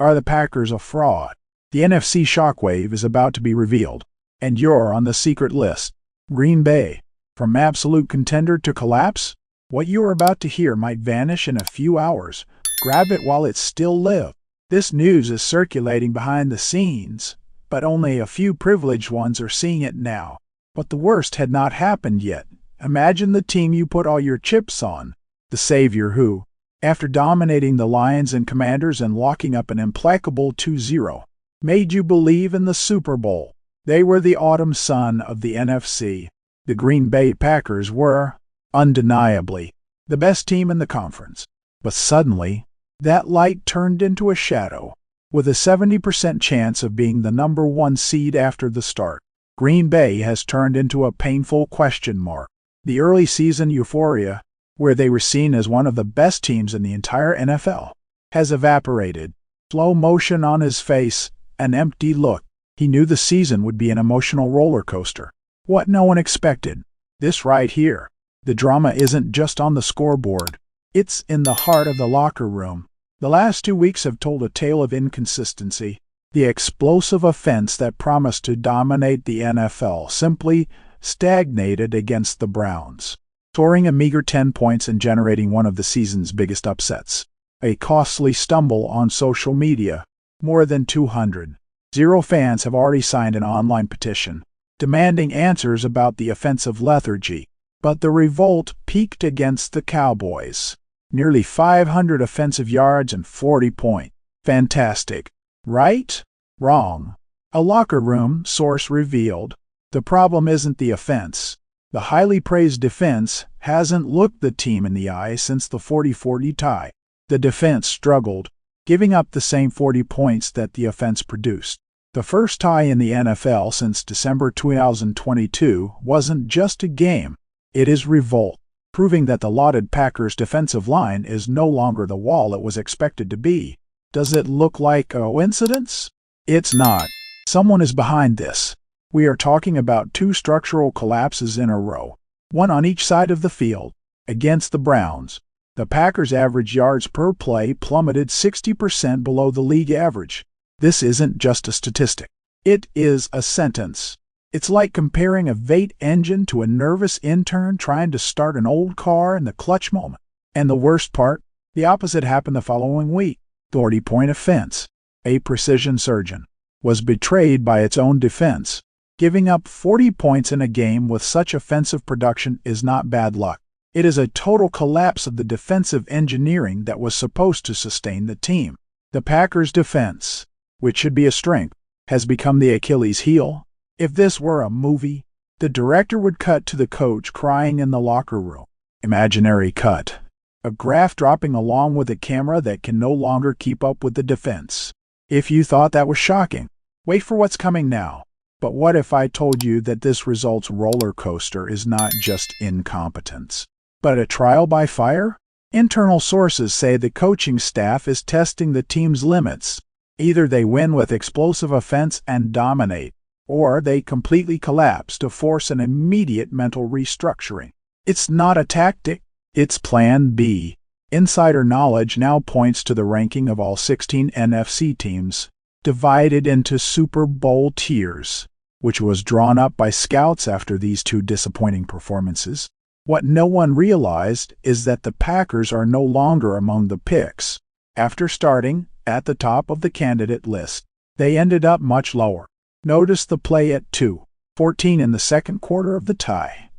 Are the Packers a fraud? The NFC shockwave is about to be revealed, and you're on the secret list. Green Bay, from absolute contender to collapse? What you're about to hear might vanish in a few hours. Grab it while it's still live. This news is circulating behind the scenes, but only a few privileged ones are seeing it now. But the worst had not happened yet. Imagine the team you put all your chips on. The savior who, after dominating the Lions and Commanders and locking up an implacable 2-0, made you believe in the Super Bowl. They were the autumn sun of the NFC. The Green Bay Packers were, undeniably, the best team in the conference. But suddenly, that light turned into a shadow. With a 70% chance of being the number 1 seed after the start, Green Bay has turned into a painful question mark. The early season euphoria, where they were seen as one of the best teams in the entire NFL, has evaporated. Slow motion on his face, an empty look. He knew the season would be an emotional roller coaster. What no one expected. This right here. The drama isn't just on the scoreboard. It's in the heart of the locker room. The last 2 weeks have told a tale of inconsistency. The explosive offense that promised to dominate the NFL simply stagnated against the Browns, scoring a meager 10 points and generating one of the season's biggest upsets. A costly stumble on social media. More than 200. Zero fans have already signed an online petition, demanding answers about the offensive lethargy. But the revolt peaked against the Cowboys. Nearly 500 offensive yards and 40 points. Fantastic. Right? Wrong. A locker room source revealed. The problem isn't the offense. The highly praised defense hasn't looked the team in the eye since the 40-40 tie. The defense struggled, giving up the same 40 points that the offense produced. The first tie in the NFL since December 2022 wasn't just a game. It is revolt, proving that the lauded Packers defensive line is no longer the wall it was expected to be. Does it look like a coincidence? It's not. Someone is behind this. We are talking about 2 structural collapses in a row, one on each side of the field. Against the Browns, the Packers' average yards per play plummeted 60% below the league average. This isn't just a statistic. It is a sentence. It's like comparing a V8 engine to a nervous intern trying to start an old car in the clutch moment. And the worst part, the opposite happened the following week. 40-point offense, a precision surgeon, was betrayed by its own defense. Giving up 40 points in a game with such offensive production is not bad luck. It is a total collapse of the defensive engineering that was supposed to sustain the team. The Packers' defense, which should be a strength, has become the Achilles heel. If this were a movie, the director would cut to the coach crying in the locker room. Imaginary cut. A graph dropping along with a camera that can no longer keep up with the defense. If you thought that was shocking, wait for what's coming now. But what if I told you that this results roller coaster is not just incompetence, but a trial by fire? Internal sources say the coaching staff is testing the team's limits. Either they win with explosive offense and dominate, or they completely collapse to force an immediate mental restructuring. It's not a tactic, it's Plan B. Insider knowledge now points to the ranking of all 16 NFC teams, divided into Super Bowl tiers, which was drawn up by scouts after these 2 disappointing performances. What no one realized is that the Packers are no longer among the picks. After starting at the top of the candidate list, they ended up much lower. Notice the play at 2:14 in the second quarter of the tie.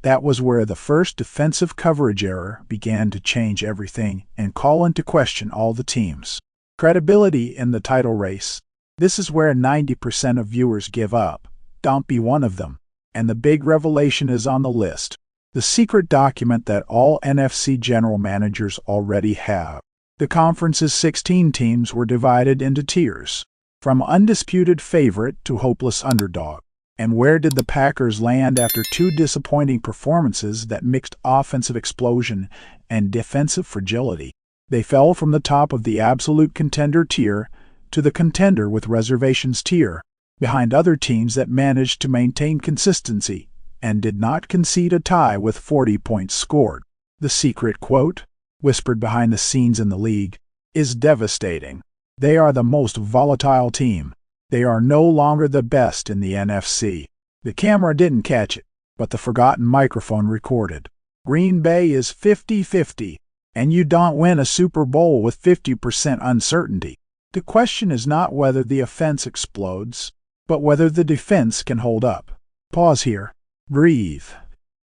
That was where the first defensive coverage error began to change everything and call into question all the teams' credibility in the title race. This is where 90% of viewers give up. Don't be one of them. And the big revelation is on the list. The secret document that all NFC general managers already have. The conference's 16 teams were divided into tiers, from undisputed favorite to hopeless underdog. And where did the Packers land after 2 disappointing performances that mixed offensive explosion and defensive fragility? They fell from the top of the absolute contender tier to the contender with reservations tier, behind other teams that managed to maintain consistency and did not concede a tie with 40 points scored. The secret quote, whispered behind the scenes in the league, is devastating. They are the most volatile team. They are no longer the best in the NFC. The camera didn't catch it, but the forgotten microphone recorded. Green Bay is 50-50, and you don't win a Super Bowl with 50% uncertainty. The question is not whether the offense explodes, but whether the defense can hold up. Pause here. Breathe.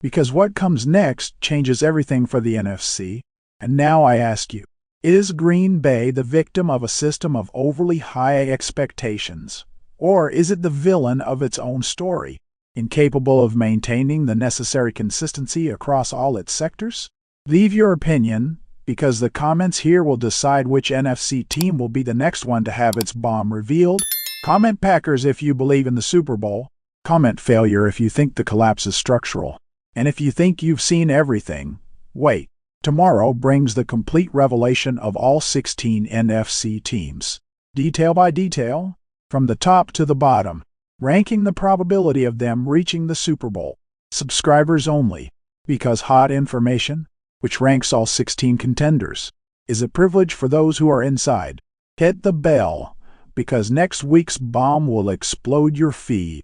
Because what comes next changes everything for the NFC. And now I ask you, is Green Bay the victim of a system of overly high expectations? Or is it the villain of its own story, incapable of maintaining the necessary consistency across all its sectors? Leave your opinion, because the comments here will decide which NFC team will be the next one to have its bomb revealed. Comment Packers if you believe in the Super Bowl. Comment failure if you think the collapse is structural. And if you think you've seen everything, wait. Tomorrow brings the complete revelation of all 16 NFC teams, detail by detail, from the top to the bottom, ranking the probability of them reaching the Super Bowl. Subscribers only, because hot information, which ranks all 16 contenders, is a privilege for those who are inside. Hit the bell, because next week's bomb will explode your feed.